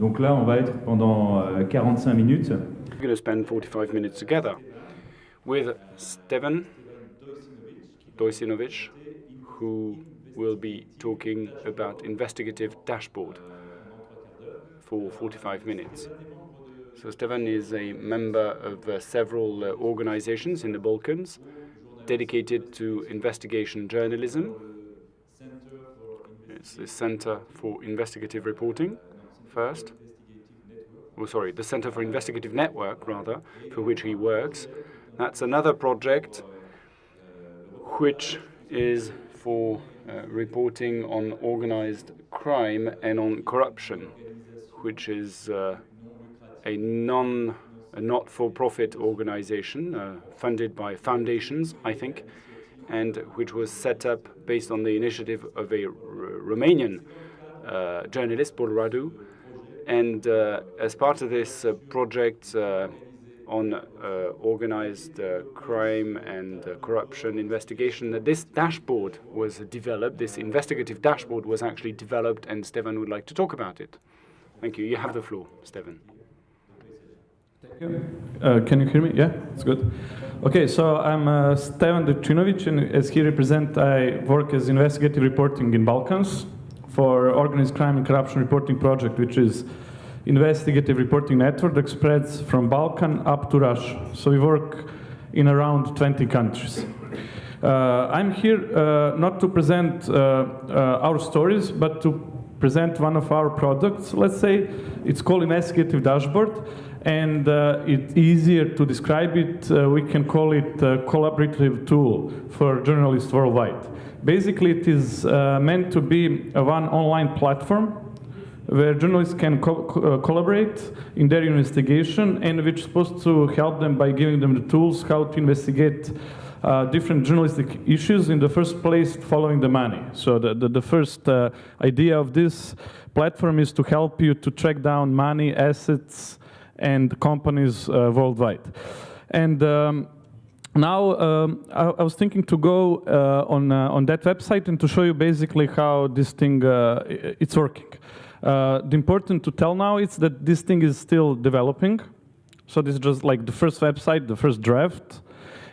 Donc là, on va être pendant 45 minutes. We're going to spend 45 minutes together with Stevan Dojcinovic, who will be talking about investigative dashboard for 45 minutes. So Stevan is a member of several organizations in the Balkans dedicated to investigation journalism. It's the Center for Investigative Reporting, first. Oh, sorry, the Center for Investigative Network, rather, for which he works. That's another project which is for reporting on organized crime and on corruption, which is a not-for-profit organization funded by foundations, I think, and which was set up based on the initiative of a Romanian journalist, Paul Radu. And as part of this project on organized crime and corruption investigation, this dashboard was developed. This investigative dashboard was actually developed, and Stevan would like to talk about it. Thank you. You have the floor, Stevan. Thank you. Can you hear me? Yeah, it's good. Okay, so I'm Stevan Dojcinovic, and as he represents, I work as investigative reporting in Balkans for organized crime and corruption reporting project, which is investigative reporting network that spreads from Balkan up to Russia. So we work in around 20 countries. I'm here not to present our stories, but to present one of our products. Let's say it's called Investigative Dashboard, and it's easier to describe it. We can call it a collaborative tool for journalists worldwide. Basically, it is meant to be one online platform where journalists can collaborate in their investigation, and which is supposed to help them by giving them the tools how to investigate different journalistic issues, in the first place following the money. So the first idea of this platform is to help you to track down money, assets, and companies worldwide. And now I was thinking to go on that website and to show you basically how this thing it's working. The important to tell now is that this thing is still developing. So this is just like the first website, the first draft.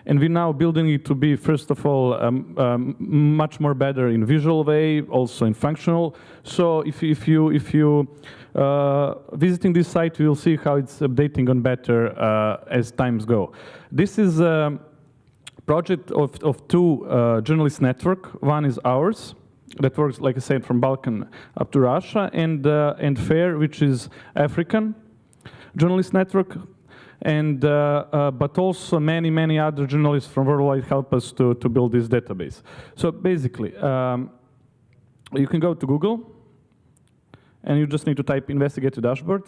And we're now building it to be, first of all, much more better in visual way, also in functional. So if you visiting this site, you will see how it's updating on better as times go. This is a project of two journalist network. One is ours, that works, like I said, from Balkan up to Russia, and FAIR, which is African journalist network. And but also many other journalists from worldwide help us to build this database. So basically, you can go to Google, and you just need to type Investigative Dashboard,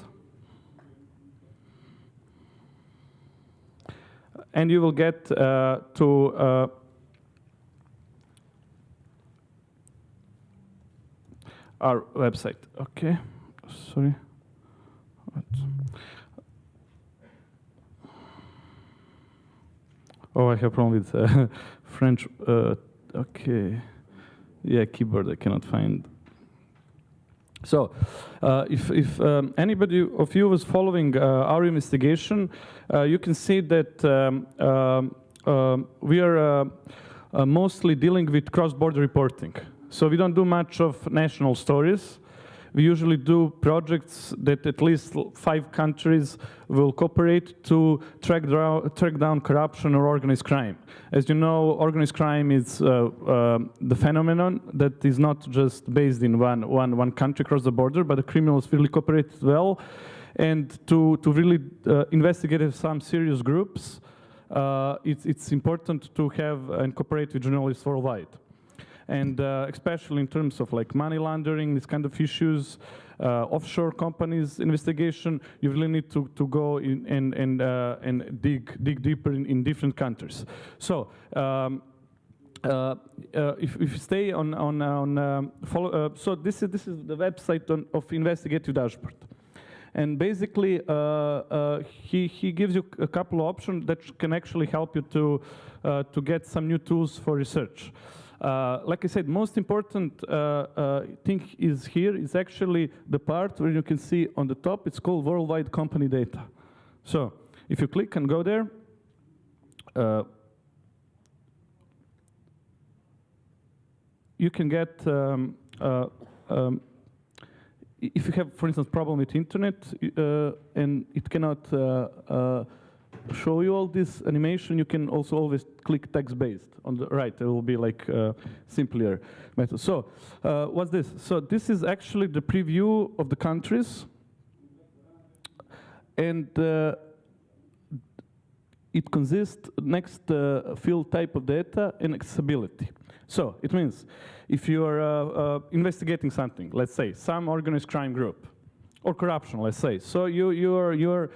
and you will get to our website. Okay, sorry. What? Oh, I have problem with French. Okay, yeah, keyboard I cannot find. So, if anybody of you was following our investigation, you can see that we are mostly dealing with cross-border reporting. So we don't do much of national stories. We usually do projects that at least 5 countries will cooperate to track down corruption or organized crime. As you know, organized crime is the phenomenon that is not just based in one country across the border, but the criminals really cooperate well. And to really investigate some serious groups, it's important to have and cooperate with journalists worldwide. And especially in terms of like money laundering, this kind of issues, offshore companies investigation, you really need to go in and dig deeper in different countries. So if you stay on follow, so this is the website of Investigative Dashboard. And basically, he gives you a couple of options that can actually help you to get some new tools for research. Like I said, most important thing is here is actually the part where you can see on the top, it's called worldwide company data. So if you click and go there, you can get, if you have, for instance, problem with internet and it cannot show you all this animation, you can also always click text-based. On the right, it will be like simpler method. So what's this? So this is actually the preview of the countries. And it consists next field type of data and accessibility. So it means if you are investigating something, let's say some organized crime group or corruption, let's say. So you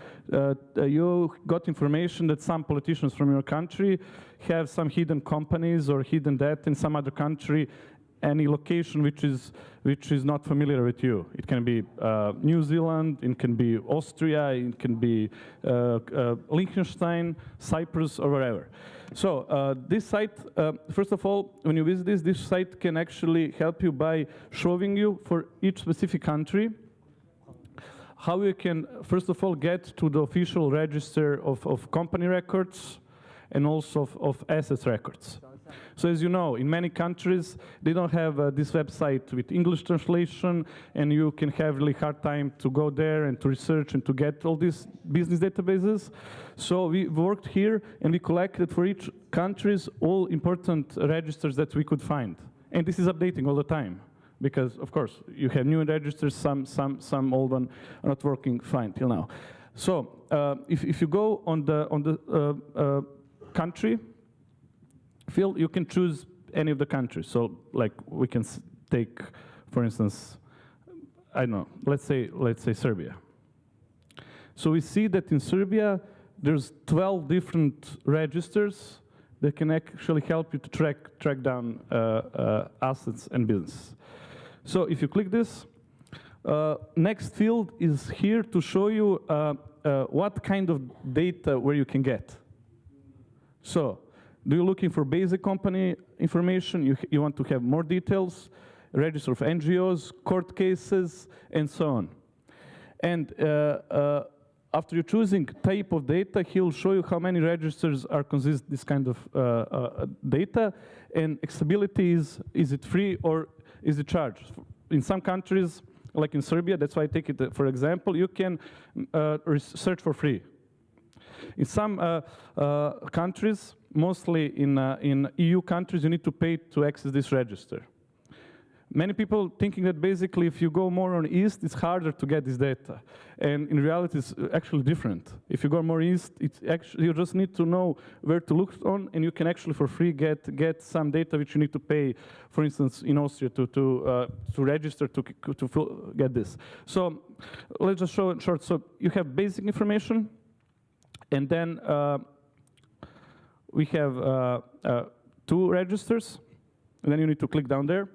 got information that some politicians from your country have some hidden companies or hidden debt in some other country, any location which is not familiar with you. It can be New Zealand, it can be Austria, it can be Liechtenstein, Cyprus, or wherever. So this site, first of all, when you visit this site can actually help you by showing you for each specific country how you can, first of all, get to the official register of company records and also of assets records. So as you know, in many countries, they don't have this website with English translation, and you can have really hard time to go there and to research and to get all these business databases. So we worked here and we collected for each countries all important registers that we could find. And this is updating all the time, because of course you have new registers, some old one are not working fine till now. So if you go on the country field, you can choose any of the countries. So like we can take, for instance, I don't know, let's say Serbia. So we see that in Serbia there's 12 different registers that can actually help you to track down assets and business. So if you click this, next field is here to show you what kind of data where you can get. So do you looking for basic company information? You want to have more details, register of NGOs, court cases, and so on. And after you're choosing type of data, he'll show you how many registers are consist this kind of data, and accessibility is it free or is it charged? In some countries, like in Serbia, that's why I take it for example, you can search for free. In some countries, mostly in EU countries, you need to pay to access this register. Many people thinking that basically if you go more on east, it's harder to get this data. And in reality, it's actually different. If you go more east, it's actually, you just need to know where to look on, and you can actually for free get some data which you need to pay, for instance, in Austria to register to get this. So let's just show it short. So you have basic information, and then we have 2 registers, and then you need to click down there.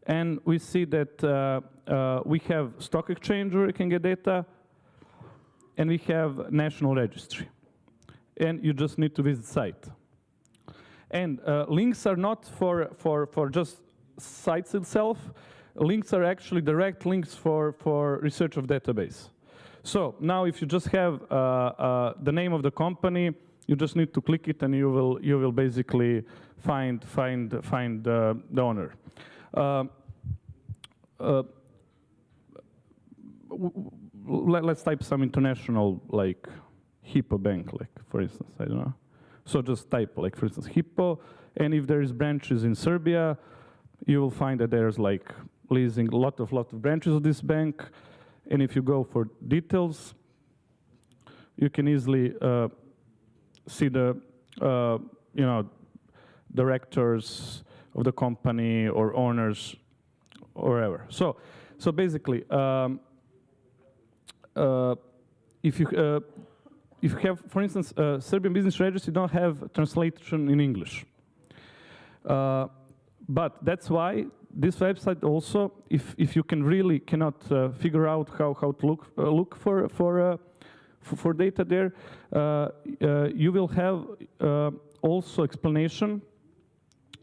And we see that we have stock exchange where you can get data, and we have national registry. And you just need to visit the site. And links are not for just sites itself. Links are actually direct links for research of database. So now if you just have the name of the company, you just need to click it and you will basically find the owner. Let's type some international, like Hippo Bank, like for instance, I don't know. So just type, like for instance, Hippo, and if there is branches in Serbia, you will find that there's like leasing a lot of branches of this bank. And if you go for details, you can easily see the directors of the company or owners or wherever. So basically, if you have, for instance, Serbian business registry, you don't have translation in English. But that's why this website also, if you cannot figure out how to look for data there, you will have also explanation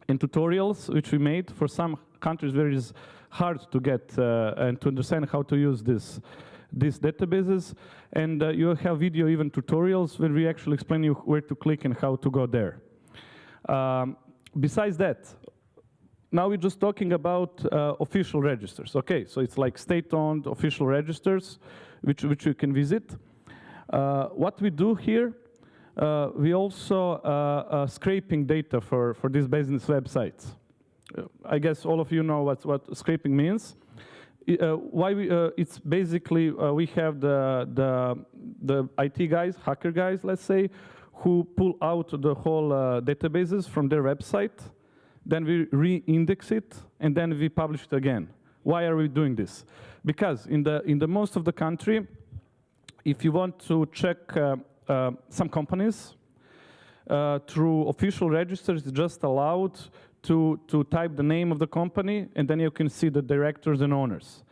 and tutorials which we made for some countries where it is hard to get and to understand how to use these databases. And you have video even tutorials where we actually explain you where to click and how to go there. Besides that, now we're just talking about official registers. Okay, so it's like state-owned official registers which you can visit. What we do here, we also scraping data for these business websites. I guess all of you know what scraping means. It's basically we have the IT guys, hacker guys, let's say, who pull out the whole databases from their website. Then we re-index it, and then we publish it again. Why are we doing this? Because in the most of the country, if you want to check some companies through official registers, it's just allowed to type the name of the company, and then you can see the directors and owners.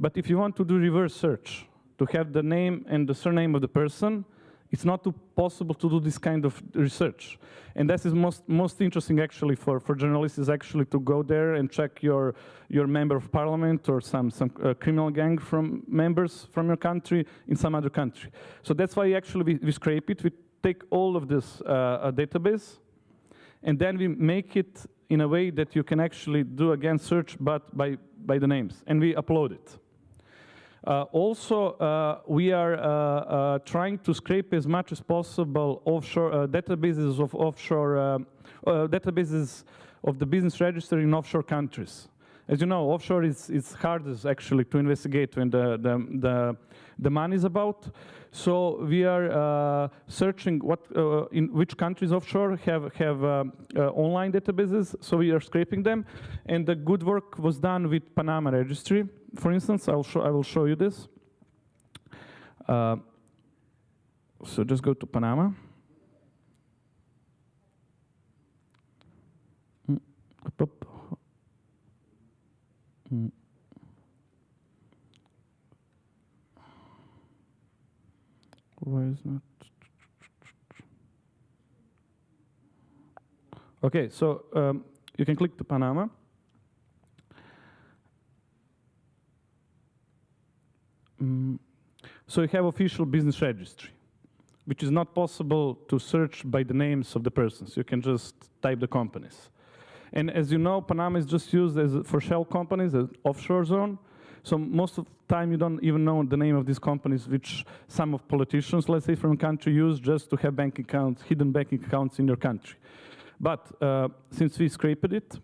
But if you want to do reverse search, to have the name and the surname of the person, it's not possible to do this kind of research. And that is most interesting actually for journalists, is actually to go there and check your member of parliament or some criminal gang from members from your country in some other country. So that's why actually we scrape it. We take all of this database, and then we make it in a way that you can actually do again search, but by the names, and we upload it. Also, we are trying to scrape as much as possible offshore databases of offshore databases of the business register in offshore countries. As you know, offshore is hardest actually to investigate when the money is about. So we are searching in which countries offshore have online databases. So we are scraping them, and the good work was done with Panama registry. For instance, I will show you this. So just go to Panama. Why is not? Okay, so you can click to Panama. So you have official business registry, which is not possible to search by the names of the persons. You can just type the companies. And as you know, Panama is just used for shell companies, as offshore zone. So most of the time you don't even know the name of these companies, which some of politicians, let's say from a country, use just to have bank accounts, hidden banking accounts in your country. But since we scraped it,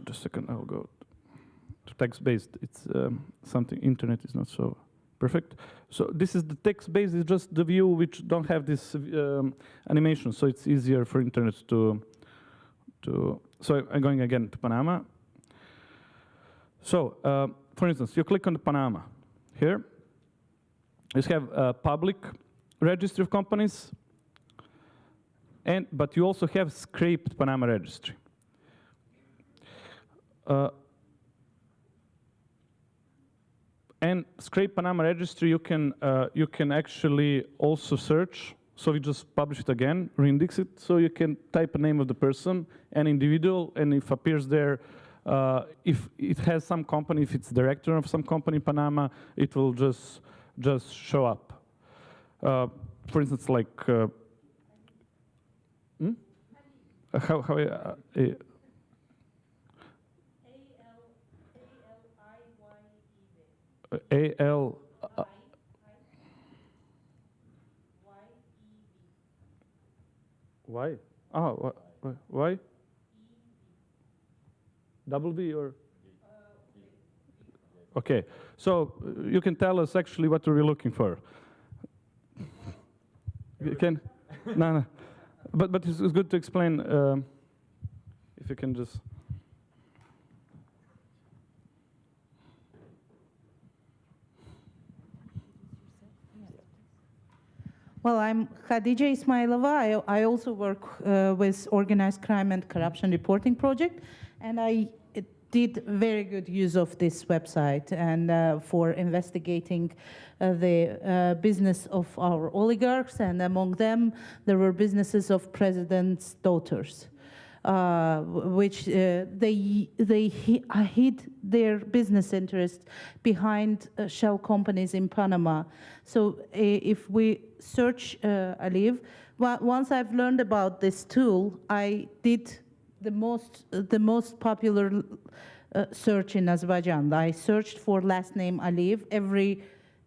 just a second, I'll go to text-based. It's something, internet is not so perfect. So this is the text-based, is just the view which don't have this animation, so it's easier for internet to. So I'm going again to Panama. So, for instance, you click on the Panama. Here, you have a public registry of companies, but you also have scraped Panama registry. And scrape Panama registry, you can actually also search. So we just publish it again, reindex it. So you can type a name of the person, an individual, and if appears there, if it has some company, if it's director of some company in Panama, it will just show up. For instance, like A-L. Why? Oh, why? Double V or? Okay, so you can tell us actually what we're looking for. You can? No. But it's good to explain. If you can just. Well, I'm Khadija Ismailova. I also work with Organized Crime and Corruption Reporting Project, and I did very good use of this website and for investigating the business of our oligarchs, and among them there were businesses of presidents' daughters. which they hid their business interests behind shell companies in Panama. So if we search Aliyev, once I've learned about this tool, I did the most popular search in Azerbaijan. I searched for last name Aliyev.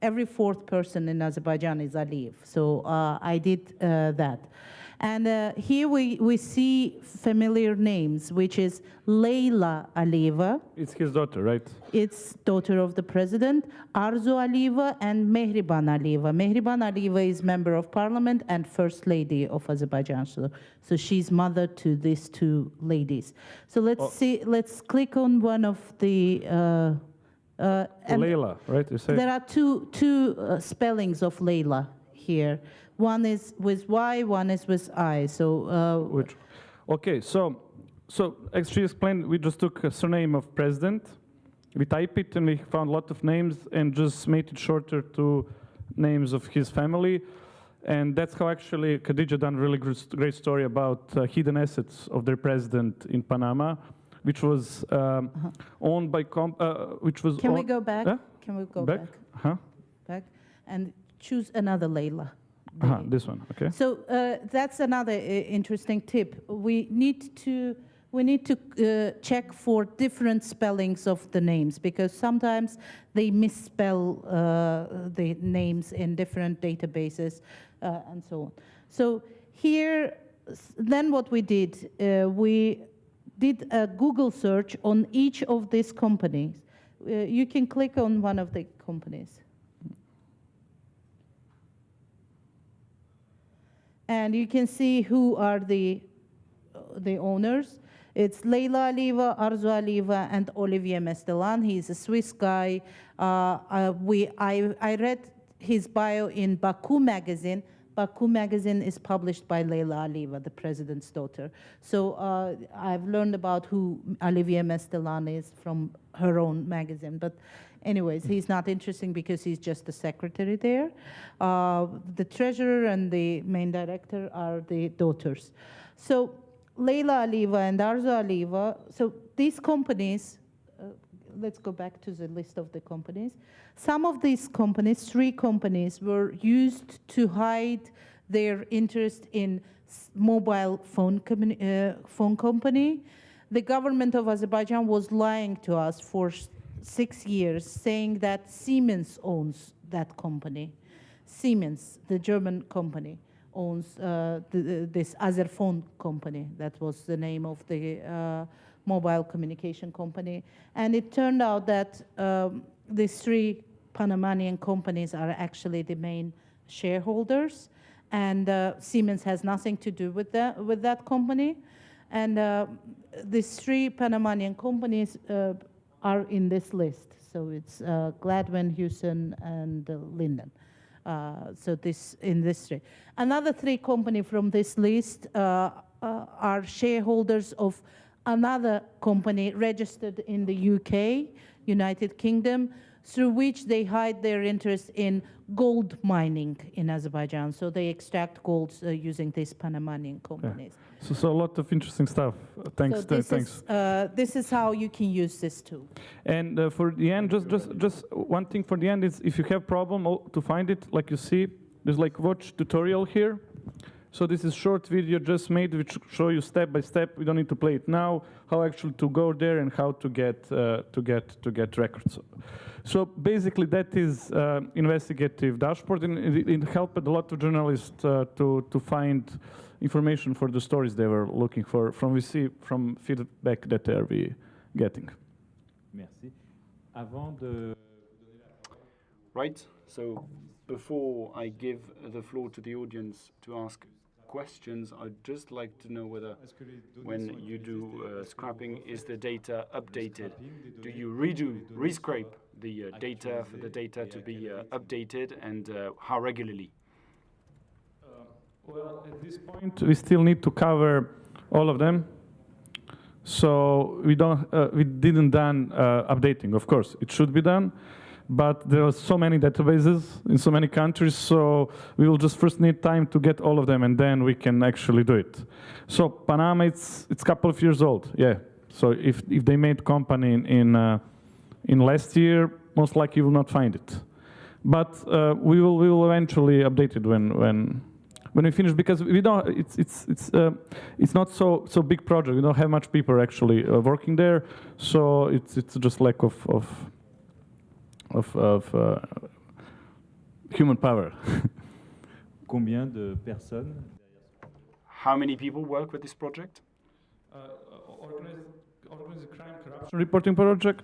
Every fourth person in Azerbaijan is Aliyev. So I did that. And here we see familiar names, which is Leyla Aliyeva. It's his daughter, right? It's daughter of the president, Arzu Aliyeva and Mehriban Aliyeva. Mehriban Aliyeva is member of parliament and first lady of Azerbaijan. So she's mother to these two ladies. So let's click on one of the Leyla, right? You say there are two spellings of Leyla here. One is with Y, one is with I. So which? Okay, so as she explained, we just took a surname of president, we type it, and we found a lot of names, and just made it shorter to names of his family, and that's how actually Khadija done a really great story about hidden assets of their president in Panama, which was owned by which was. Can we go back? Can we go back? Back and choose another Leyla. This one, okay. So that's another interesting tip. We need to check for different spellings of the names, because sometimes they misspell the names in different databases and so on. So here, then what we did a Google search on each of these companies. You can click on one of the companies. And you can see who are the owners. It's Leyla Aliyeva, Arzu Aliyeva, and Olivier Mestelan. He's a Swiss guy. I read his bio in Baku magazine. Baku magazine is published by Leyla Aliyeva, the president's daughter. So I've learned about who Olivier Mestelan is from her own magazine. But anyways, he's not interesting because he's just the secretary there. The treasurer and the main director are the daughters. So Leyla Aliyeva and Arzu Aliyeva, so these companies, let's go back to the list of the companies. Some of these companies, 3 companies, were used to hide their interest in mobile phone company. The government of Azerbaijan was lying to us for 6 years, saying that Siemens owns that company. Siemens, the German company, owns this Azerphone company. That was the name of the mobile communication company. And it turned out that these 3 Panamanian companies are actually the main shareholders, and Siemens has nothing to do with that company. And these 3 Panamanian companies are in this list. So it's Gladwin, Hewson, and Linden. So in this 3. Another 3 companies from this list are shareholders of another company registered in the UK, United Kingdom, through which they hide their interest in gold mining in Azerbaijan. So they extract gold using these Panamanian companies. Yeah. So a lot of interesting stuff. Thanks. So thanks. This is how you can use this tool. And for the end, just one thing for the end is, if you have problem to find it, like you see, there's like watch tutorial here. So this is short video just made, which show you step by step. We don't need to play it now. How actually to go there and how to get records. So basically, that is investigative dashboard, and it helped a lot of journalists to find information for the stories they were looking for from feedback that they are getting. Merci. Avant de... Right. So before I give the floor to the audience to ask questions, I'd just like to know whether when you do scrapping, is the data updated? Do you rescrape the data for the data to be updated, and how regularly? Well, at this point, we still need to cover all of them. So we didn't done updating. Of course, it should be done, but there are so many databases in so many countries, so we will just first need time to get all of them, and then we can actually do it. So Panama, it's a couple of years old, yeah. So if they made company in last year, most likely you will not find it. But we will eventually update it when we finish, because we don't. It's not so big project. We don't have much people actually working there, so it's just lack of human power. Combien de personnes? How many people work with this project? Organized crime corruption reporting project.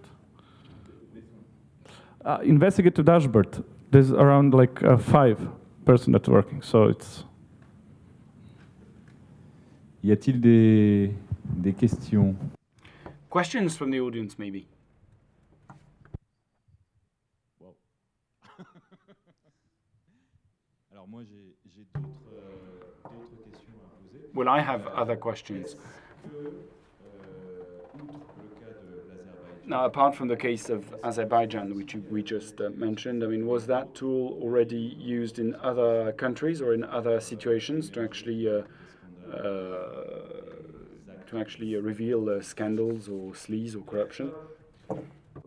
Investigative dashboard. There's around like 5 person that's working, so it's. Y a-t-il des questions? Questions from the audience, maybe? Wow. Alors moi j'ai d'autres questions à poser. Well, I have other questions. Now, apart from the case of Azerbaijan, which we just mentioned, I mean, was that tool already used in other countries or in other situations to actually reveal scandals or sleaze or corruption?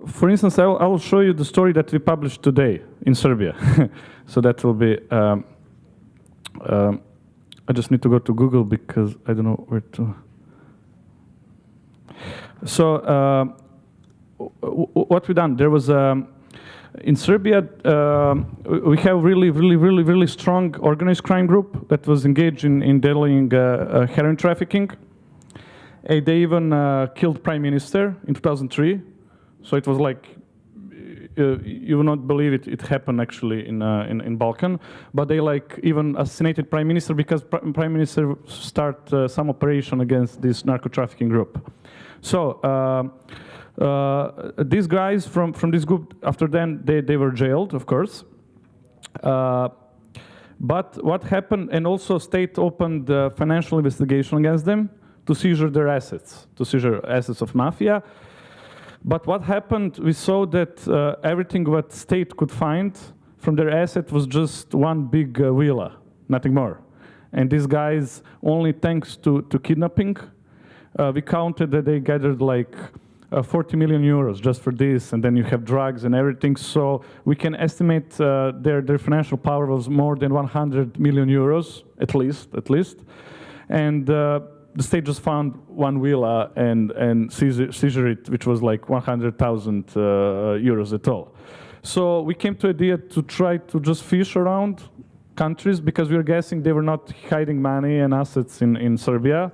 For instance, I will show you the story that we published today in Serbia. So that will be. I just need to go to Google because I don't know where to. So. What we done? There was in Serbia we have really strong organized crime group that was engaged in dealing heroin trafficking. And they even killed Prime Minister in 2003. So it was like you will not believe it. It happened actually in Balkan, but they like even assassinated Prime Minister because Prime Minister start some operation against this narco trafficking group. So. These guys from this group, after then, they were jailed, of course. But what happened, and also state opened financial investigation against them to seizure their assets, of mafia. But what happened, we saw that everything what state could find from their asset was just one big villa, nothing more. And these guys, only thanks to kidnapping, we counted that they gathered like 40 million euros just for this, and then you have drugs and everything. So we can estimate their financial power was more than 100 million euros, at least. And the state just found one villa and seizure it, which was like 100,000 euros at all. So we came to the idea to try to just fish around countries, because we were guessing they were not hiding money and assets in Serbia,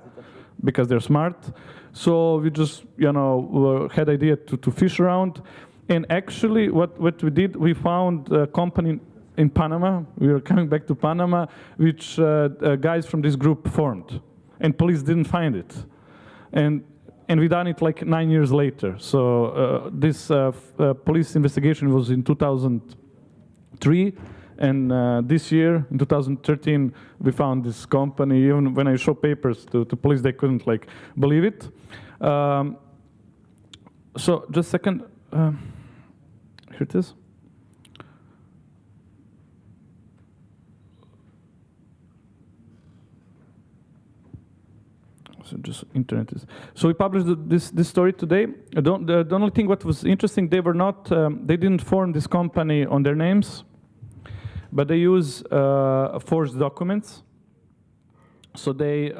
because they're smart. So we just, had idea to fish around. And actually, what we did, we found a company in Panama. We were coming back to Panama, which guys from this group formed. And police didn't find it. And we done it like 9 years later. So this police investigation was in 2003. And this year, in 2013, we found this company. Even when I show papers to police, they couldn't like believe it. So just a second. Here it is. So just internet is. So we published this story today. The only thing what was interesting, they were not. They didn't form this company on their names. But they use forged documents. So they,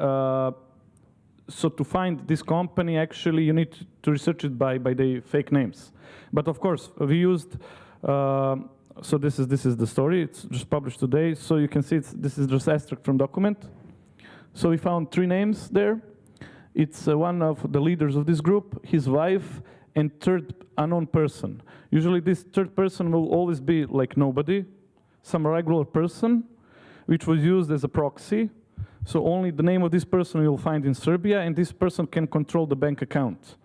so to find this company, actually, you need to research it by the fake names. But of course, we used. So this is the story. It's just published today. So you can see this is just extract from document. So we found 3 names there. It's one of the leaders of this group, his wife, and third unknown person. Usually, this third person will always be like nobody. Some regular person, which was used as a proxy. So only the name of this person you'll find in Serbia, and this person can control the bank account,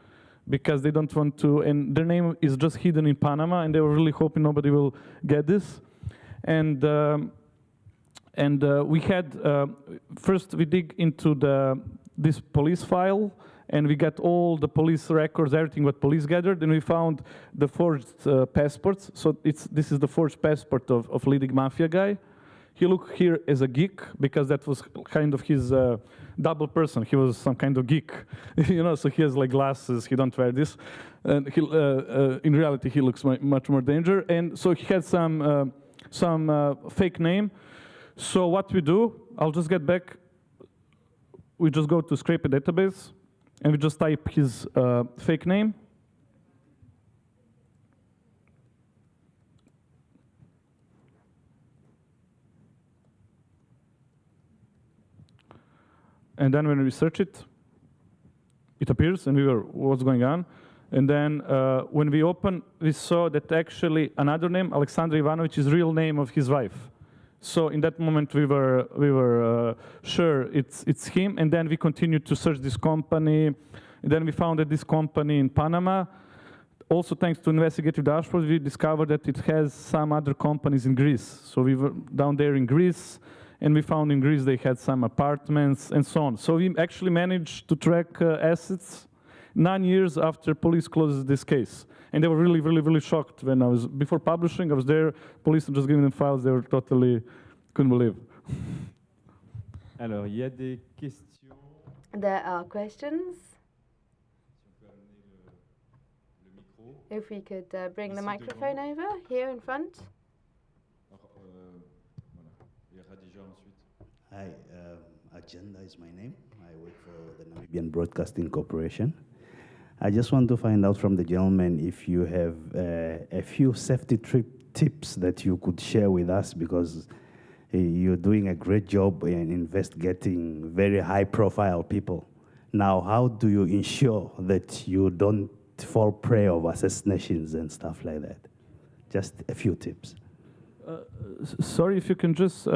because they don't want to, and their name is just hidden in Panama, and they were really hoping nobody will get this. And we had, first we dig into this police file, and we got all the police records, everything what police gathered, and we found the forged passports. So this is the forged passport of leading mafia guy. He looked here as a geek because that was kind of his double person. He was some kind of geek, you know. So he has like glasses. He don't wear this, and he, in reality he looks much more dangerous. And so he had some fake name. So what we do, I'll just get back. We just go to scrape a database, and we just type his fake name. And then when we search it, it appears, and we were, what's going on? And then when we open, we saw that actually another name, Alexander Ivanovic, is real name of his wife. So in that moment, we were sure it's him. And then we continued to search this company. And then we found that this company in Panama, also thanks to investigative dashboard, we discovered that it has some other companies in Greece. So we were down there in Greece, and we found in Greece they had some apartments and so on. So we actually managed to track assets 9 years after police closed this case. And they were really, really, really shocked when before publishing, I was there, police were just giving them files, they were totally, couldn't believe. Alors, il y a des questions. There are questions. Si on peut amener le micro. If we could bring the microphone over here in front. Alors, voilà. Et Khadija ensuite. Hi, Agenda is my name. I work for the Namibian Broadcasting Corporation. I just want to find out from the gentleman if you have a few safety tips that you could share with us, because you're doing a great job in investigating very high-profile people. Now, how do you ensure that you don't fall prey of assassinations and stuff like that? Just a few tips. Sorry, if you can just,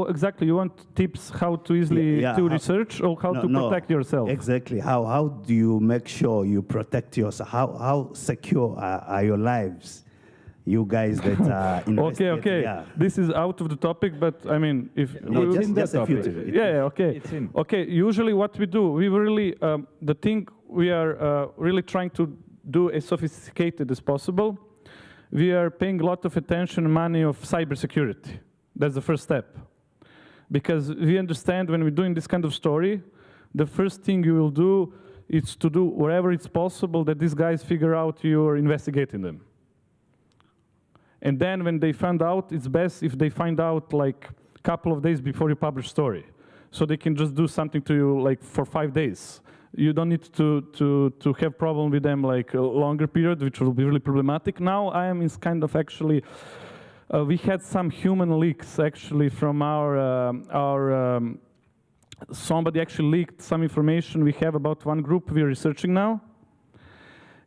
exactly, you want tips how to easily do research or how to protect yourself? Exactly. How do you make sure you protect yourself? How secure are your lives? You guys that are investigating. Okay. Yeah. This is out of the topic, but I mean, if no, just a few tips. Okay. It's in. Okay. Usually, what we do, we really the thing we are really trying to do as sophisticated as possible. We are paying a lot of attention and money of cybersecurity. That's the first step. Because we understand when we're doing this kind of story, the first thing you will do is to do wherever it's possible that these guys figure out you're investigating them. And then when they find out, it's best if they find out like a couple of days before you publish story. So they can just do something to you like for 5 days. You don't need to have problem with them like a longer period, which will be really problematic. Now I am in kind of actually, we had some human leaks actually from somebody actually leaked some information we have about one group we're researching now.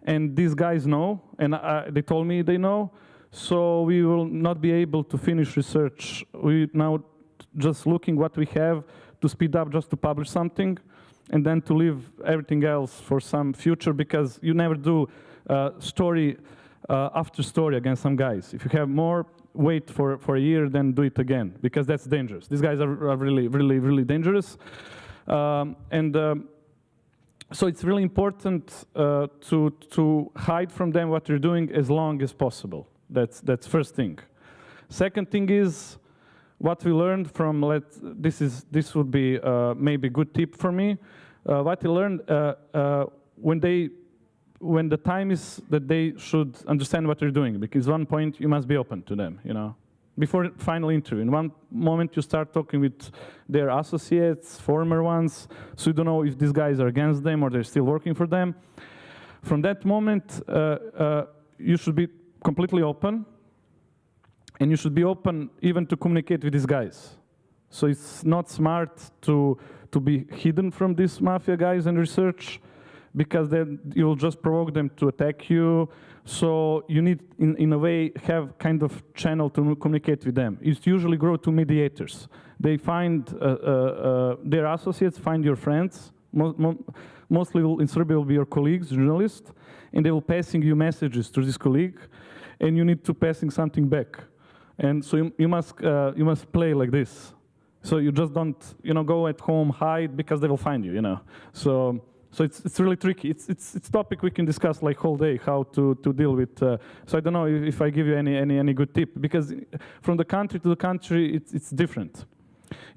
And these guys know, and they told me they know, so we will not be able to finish research. We now just looking what we have to speed up just to publish something, and then to leave everything else for some future, because you never do story after story against some guys. If you have more, wait for a year, then do it again, because that's dangerous. These guys are really, really, really dangerous. So it's really important to hide from them what you're doing as long as possible. That's first thing. Second thing is, what we learned from, this would be maybe a good tip for me. What we learned when the time is that they should understand what they're doing, because one point you must be open to them, you know, before final interview. In one moment you start talking with their associates, former ones, so you don't know if these guys are against them or they're still working for them. From that moment, you should be completely open. And you should be open even to communicate with these guys. So it's not smart to be hidden from these mafia guys and research, because then you'll just provoke them to attack you. So you need, in a way, have kind of channel to communicate with them. It's usually grow to mediators. They find their associates, find your friends. Mostly in Serbia will be your colleagues, journalists, and they will passing you messages to this colleague, and you need to passing something back. And so you must play like this. So you just don't, go at home, hide, because they will find you, So So it's really tricky. It's topic we can discuss like whole day, how to deal with. So I don't know if I give you any good tip, because from the country to the country, it's different.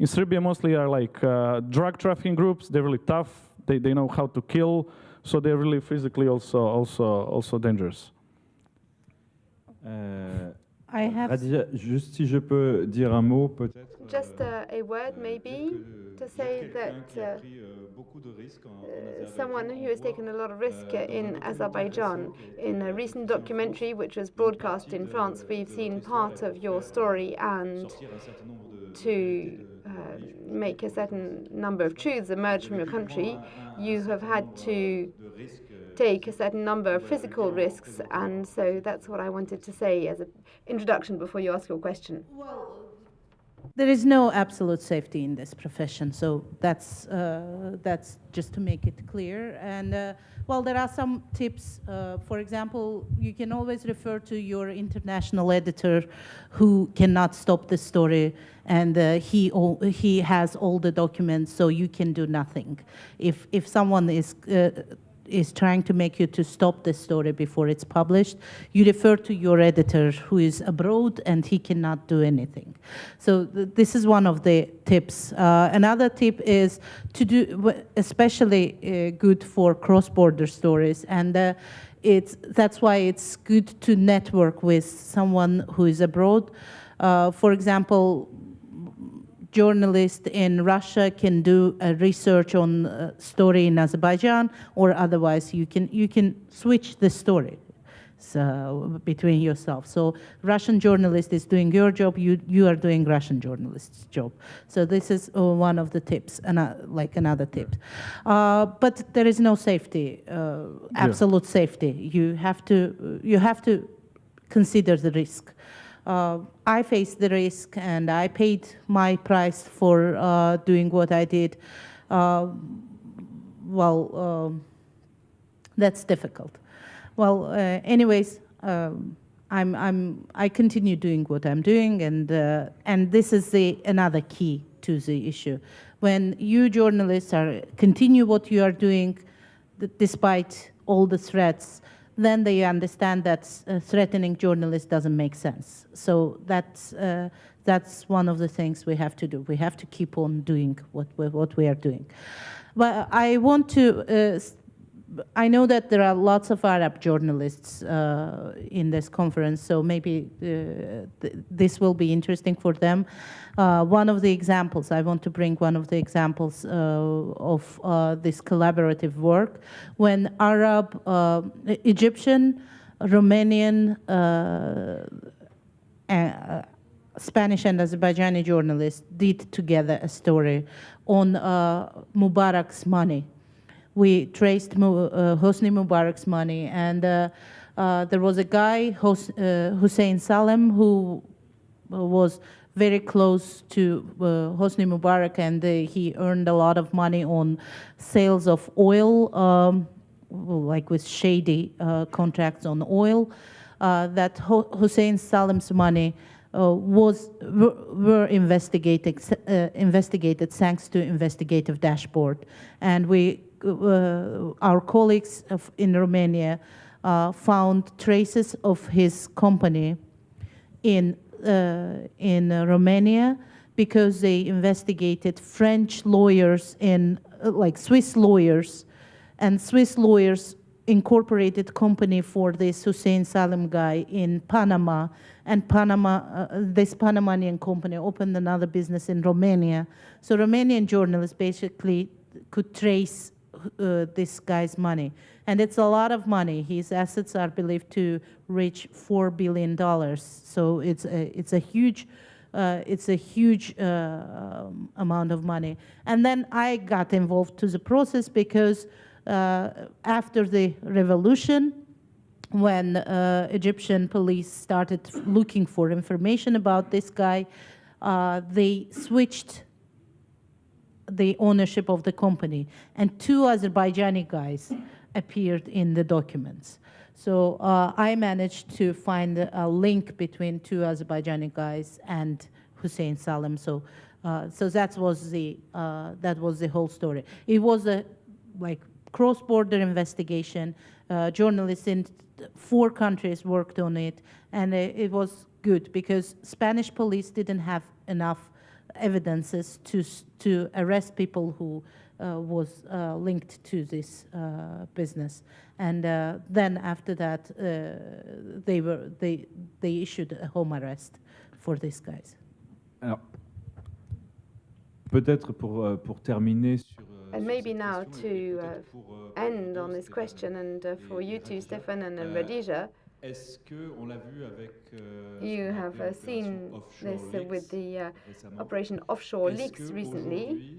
In Serbia, mostly are like drug trafficking groups. They're really tough. They know how to kill, so they're really physically also dangerous. I have Khadija, juste si je peux dire un mot, peut-être. Just a word, maybe, to say that someone who has taken a lot of risk in Azerbaijan. In a recent documentary which was broadcast in France, we've seen part of your story, and to make a certain number of truths emerge from your country, you have had to take a certain number of physical risks, and so that's what I wanted to say as an introduction before you ask your question. There is no absolute safety in this profession, so that's just to make it clear. And well, there are some tips. For example, you can always refer to your international editor, who cannot stop the story, and he has all the documents, so you can do nothing. If someone is trying to make you to stop the story before it's published, you refer to your editor who is abroad, and he cannot do anything. So this is one of the tips. Another tip is to do, especially good for cross-border stories, and that's why it's good to network with someone who is abroad. For example, journalist in Russia can do a research on a story in Azerbaijan, or otherwise you can switch the story between yourself. So Russian journalist is doing your job, you are doing Russian journalist's job. So this is one of the tips, like another tip. But there is no safety, absolute safety. You have to consider the risk. I faced the risk, and I paid my price for doing what I did. That's difficult. Well, anyways, I continue doing what I'm doing, and this is another key to the issue. When you journalists continue what you are doing, despite all the threats, then they understand that threatening journalists doesn't make sense. So that's one of the things we have to do. We have to keep on doing what we are doing. But I want to. I know that there are lots of Arab journalists in this conference, so maybe this will be interesting for them. One of the examples, I want to bring one of the examples of this collaborative work, when Arab, Egyptian, Romanian, Spanish and Azerbaijani journalists did together a story on Mubarak's money. We traced Hosni Mubarak's money, and there was a guy, Hussein Salem, who was very close to Hosni Mubarak, and he earned a lot of money on sales of oil, like with shady contracts on oil. That Hussein Salem's money were investigated thanks to investigative dashboard, and our colleagues in Romania found traces of his company in Romania, because they investigated French lawyers like Swiss lawyers, and Swiss lawyers incorporated company for this Hussein Salem guy in Panama, and this Panamanian company opened another business in Romania. So Romanian journalists basically could trace this guy's money, and it's a lot of money. His assets are believed to reach $4 billion. So it's a huge amount of money. And then I got involved to the process because after the revolution, when Egyptian police started looking for information about this guy, they switched the ownership of the company, and 2 Azerbaijani guys appeared in the documents. So I managed to find a link between 2 Azerbaijani guys and Hussein Salem. So that was the whole story. It was a cross-border investigation. Journalists in 4 countries worked on it, and it was good because Spanish police didn't have enough evidences to arrest people who was linked to this business. And then after that, they issued a home arrest for these guys. Alors, peut-être pour terminer sur. And maybe now to end on this question, and for you two, Stefan and Radija, Est-ce que on l'a vu avec you have seen this with the Operation Offshore Leaks recently.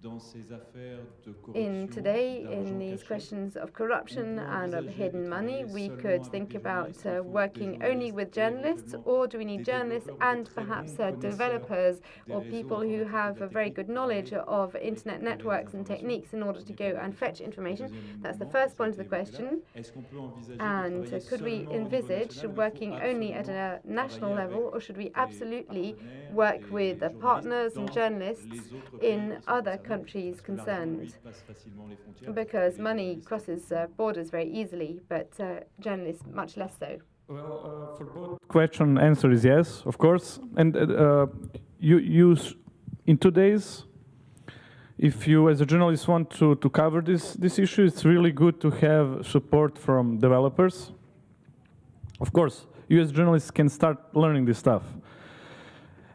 Dans ces affaires de In today, in these questions of corruption and of hidden money, we could think about working only with journalists, or do we need journalists and perhaps developers or people who have a very good knowledge of internet networks and techniques in order to go and fetch information? That's the first point of the question. And could we envisage working only at a national level, or should we absolutely work with partners and journalists in other countries concerned? Because money crosses borders very easily, but journalists much less so. Well, for both question, answer is yes, of course. And in today's, if you as a journalist want to cover this issue, it's really good to have support from developers. Of course, you as journalists can start learning this stuff.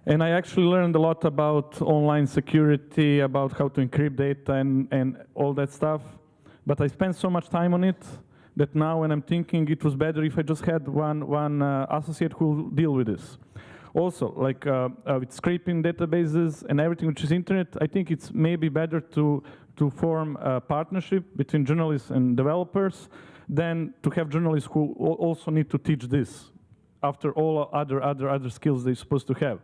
And I actually learned a lot about online security, about how to encrypt data and all that stuff. But I spent so much time on it that now when I'm thinking it was better if I just had one associate who will deal with this. Also, like with scraping databases and everything which is internet, I think it's maybe better to form a partnership between journalists and developers than to have journalists who also need to teach this after all other skills they're supposed to have.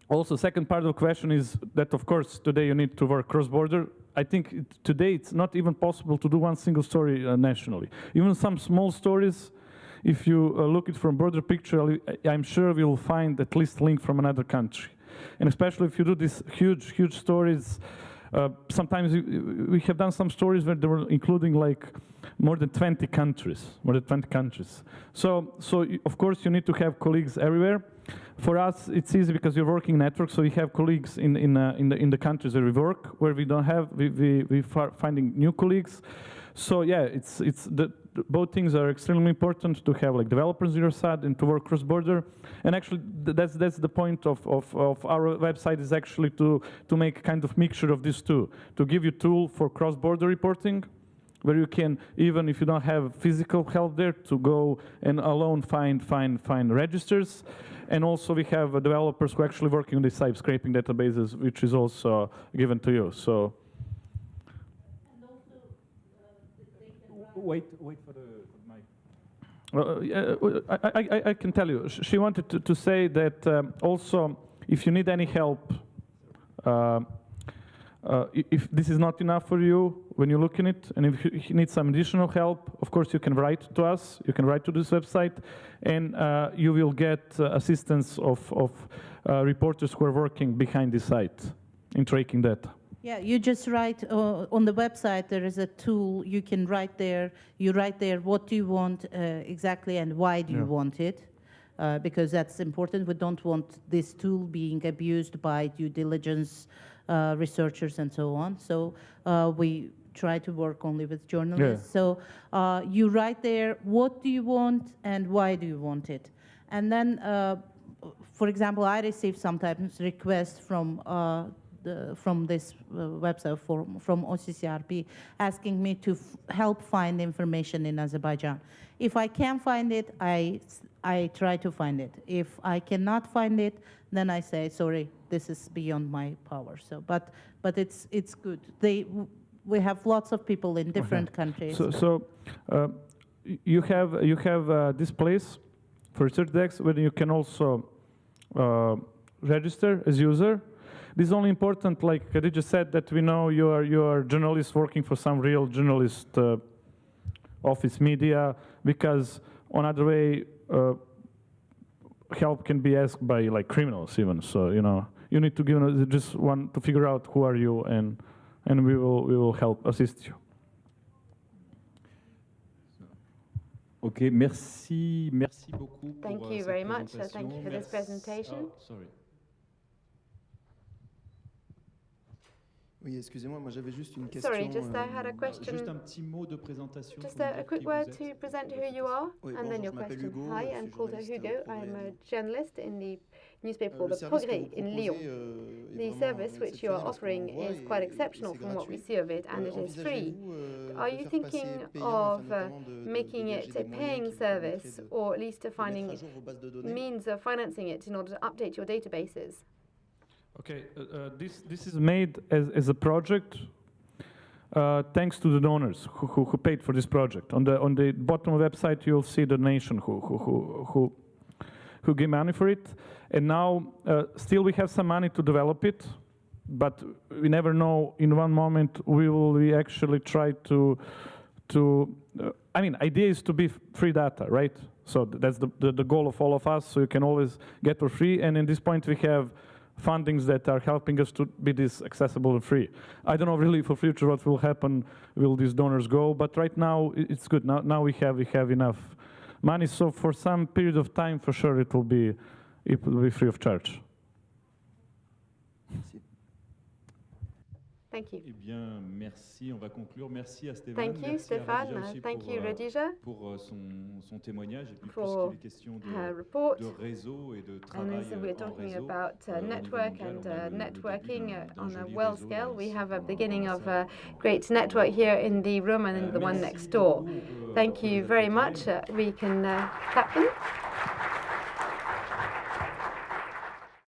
Also, second part of the question is that, of course, today you need to work cross-border. I think today it's not even possible to do one single story nationally. Even some small stories, if you look at it from broader picture, I'm sure we'll find at least a link from another country. And especially if you do these huge stories, sometimes we have done some stories where they were including like more than 20 countries. So of course you need to have colleagues everywhere. For us, it's easy because we're working network, so we have colleagues in the countries where we work. Where we don't have, we finding new colleagues. So yeah, both things are extremely important to have like developers on your side and to work cross-border. And actually, that's the point of our website is actually to make kind of mixture of these two, to give you tool for cross-border reporting, where you can, even if you don't have physical help there, to go and alone find registers. And also we have developers who are actually working on the site scraping databases, which is also given to you. So. Wait for the mic. I can tell you. She wanted to say that also, if you need any help, if this is not enough for you when you look in it, and if you need some additional help, of course you can write to us. You can write to this website, and you will get assistance of reporters who are working behind the site in tracking data. Yeah, you just write on the website. There is a tool you can write there. You write there what do you want exactly and why do you want it, because that's important. We don't want this tool being abused by due diligence researchers and so on. So we try to work only with journalists. So you write there what do you want and why do you want it, and then, for example, I receive sometimes requests from this website from OCCRP asking me to help find information in Azerbaijan. If I can find it, I try to find it. If I cannot find it, then I say, sorry, this is beyond my power. So, but it's good. We have lots of people in different countries. So you have this place for research decks where you can also register as user. This is only important, like Khadija said, that we know you are journalists working for some real journalist office media, because on other way help can be asked by like criminals even. So you know you need to give just one to figure out who are you and and we will help assist you. Ok, merci beaucoup. Thank you very much. Thank you for this presentation. Sorry. Oui, excusez-moi, moi j'avais juste une question. Sorry, just I had a question. Juste un petit mot de présentation. Just pour nous a dire quick qui word vous to êtes. present who you are, Oui, and bonjour, then your je m'appelle question. Hugo, Hi, je I'm suis called journaliste Hugo. au I'm Progrès. a journalist in the newspaper called Le The service que Progrès vous in Lyon. proposez est The vraiment service which you are exceptionnel à ce qu'on offering voit is quite et exceptional c'est from what we gratuit. see of it, and it is free. Envisagez-vous Are de you faire thinking passer payant, of notamment de making dégager it des a moyens paying qui vous permettraient service, de or at least to mettre finding à jour vos bases de données? means of financing it in order to update your databases? Okay, this is made as a project thanks to the donors who paid for this project. On the bottom of the website, you'll see the donation who gave money for it. And now, still we have some money to develop it, but we never know. In one moment, we actually try to I mean, idea is to be free data, right? So that's the goal of all of us. So you can always get for free. And in this point, we have fundings that are helping us to be this accessible and free. I don't know really for future what will happen, will these donors go, but right now it's good. Now we have enough money, so for some period of time, for sure, it will be free of charge. Thank you. Eh bien, merci. On va conclure. Merci à Stevan. Thank you, Merci à Stefan. Radija aussi Thank you, pour, Radija, pour son témoignage. Et puis, for puisqu'il est question her report. de réseau et de And travail as we're en talking réseau, about au niveau network mondial, and on a le networking début d'un on a joli world réseau, scale, là, we ici, have a pour beginning of ça. a great network here in the room and in the one Merci next door. beaucoup. On peut Thank you very applaudir. much. We can clap them.